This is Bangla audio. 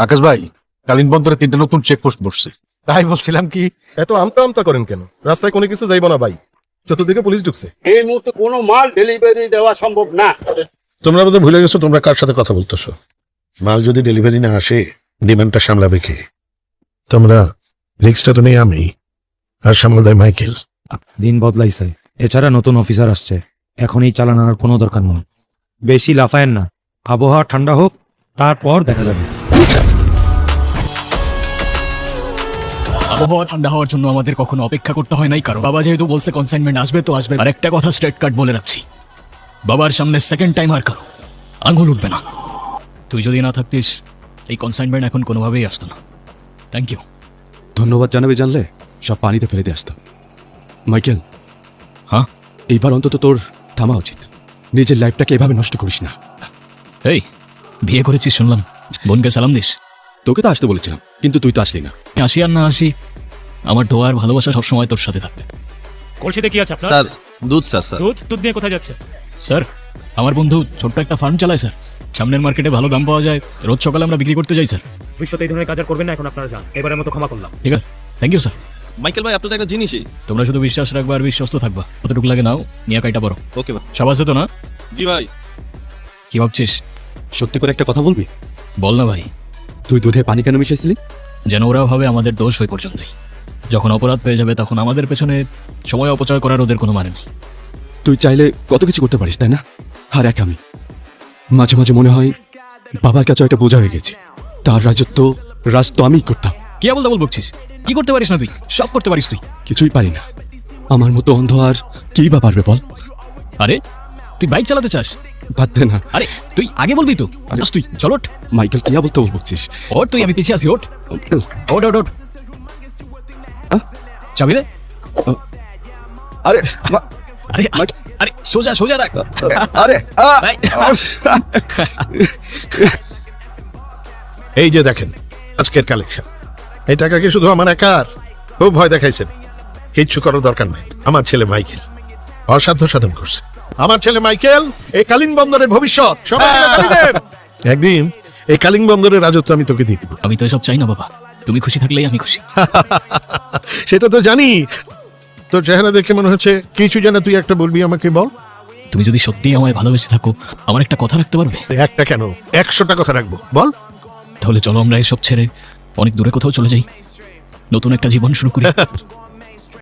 আকাশ ভাই, কালীন বন্দরে 3টা নতুন চেকপোস্ট বসছে। তাই বলছিলাম কি, এত আমতা আমতা করেন কেন? রাস্তায় কোনো কিছু যাইব না ভাই, চতুর্দিকে পুলিশ ঢুকছে। এই মুহূর্তে কোনো মাল ডেলিভারি দেওয়া সম্ভব না। তোমরা বোধহয় ভুলে গেছো তোমরা কার সাথে কথা বলতেছো। মাল যদি ডেলিভারি না আসে ডিমান্ডটা সামলাবে কে? তোমরা রিক্সটা তো নেই আমি, আর সামল দেয় মাইকেল। দিন বদলাইছে, এছাড়া নতুন অফিসার আসছে। এখন এই চালান আনার কোনো দরকার নেই। বেশি লাফায়েন না, আবহাওয়া ঠান্ডা হোক, তারপর দেখা যাবে। আবহাওয়া ঠান্ডা হওয়ার জন্য আমাদের কখনো অপেক্ষা করতে হয় নাই, কারণ বাবা যেহেতু বলছে কনসাইনমেন্ট আসবে তো আসবে। আর একটা কথা স্ট্রেট কাট বলে রাখছি, বাবার সামনে সেকেন্ড টাইম আর কারো আঙুল উঠবে না। তুই যদি না থাকতিস এই কনসাইনমেন্ট এখন কোনোভাবেই আসতো না। Thank you. ধন্যবাদ জানাবে জানলে সব পানিতে ফেলে দিয়ে আসতাম। মাইকেল, হ্যাঁ এইবার অন্তত তোর থামা উচিত। নিজের লাইফটাকে এভাবে নষ্ট করিস না। এই বিয়ে করেছিস শুনলাম, বোনকে সালাম দিস। তোকে তো আসতে বলেছিলাম, কিন্তু তুই তো আসলি না। আসি আর না আসি, আমার দোয়া আর ভালোবাসা সবসময় তোর সাথে থাকবে। কলসিতে কি আছে আপনার? স্যার দুধ। স্যার দুধ নিয়ে কোথায় যাচ্ছে? স্যার, আমার বন্ধু ছোট্ট একটা ফার্ম চালায় স্যার। সামনের মার্কেটে ভালো দাম পাওয়া যায়, রোজ সকালে আমরা বিক্রি করতে যাই স্যার। ভবিষ্যতে এই ধরনের কাজ আর করবেন না, এখন আপনারা যান। এবারের মতো ক্ষমা করলাম। ঠিক আছে, থ্যাংক ইউ স্যার। মাইকেল ভাই, আপনার তো একটা জিনিসই। তোমরা শুধু বিশ্বাস রাখবা আর বিশ্বস্ত থাকবা, কতটুকু লাগে নাও, নিয়ে কাইটা পড়ো। ওকে ভাই। সব আছে তো না? জি ভাই। কি ভাবছিস? সত্যি করে একটা কথা বলবি? বল না ভাই। তুই দুধে পানি কেন মিশাইছিলি? যেন ওরাও ভাবে আমাদের দোষ হয়ে পর্যন্তই। যখন অপরাধ পেয়ে যাবে তখন আমাদের পেছনে সময় অপচয় করার ওদের কোনো মানে নেই। তুই চাইলে কত কিছু করতে পারিস, তাই না? আর এক আমি মাঝে মাঝে মনে হয় বাবার কাছে একটা বোঝা হয়ে গেছে। তার রাজ তো আমিই করতাম। কি বলতে বলছিস? কি করতে পারিস না তুই? সব করতে পারিস তুই। কিছুই পারি না। আমার মতো অন্ধ আর কি বা পারবে বল? আরে তুই বাইক চালাতে চাস? বাদ দে না। আরে তুই আগে বলবি তো। আরে তুই চল ওঠ। মাইকেল, কি বলতে বলছিস? ওঠ তুই, আমি পিছিয়ে আছি। ওঠ ওঠ ওঠ ওঠ। চাবি রে। আরে আরে আরে সোজা সোজা রাখ। আরে ভাই, এই যে দেখেন আজকের কালেকশন। এই টাকা কি শুধু আমার একার? খুব ভয় দেখাইছেন। কিচ্ছু করার দরকার নাই। আমার ছেলে মাইকেল অসাধ্য সাধন করছে। আমার ছেলে মাইকেল এই কালিং বন্দরের ভবিষ্যৎ। সবাই মিলে তালি দেন। একদিন এই কালিং বন্দরের রাজত্ব আমি তোকে দিয়ে দিব। আমি তো এসব চাই না বাবা, তুমি খুশি থাকলেই আমি খুশি। সেটা তো জানি। তোর চেহারা দেখে মনে হচ্ছে কিছু জানা। তুই একটা বলবি আমাকে, বল। তুমি যদি সত্যিই আমায় ভালোবেসে থাকো, আমার একটা কথা রাখতে পারবে? একটা কেন, 100টা কথা রাখবো, বল। তাহলে চলো আমরা এসব ছেড়ে অনেক দূরে কোথাও চলে যাই, নতুন একটা জীবন শুরু করি।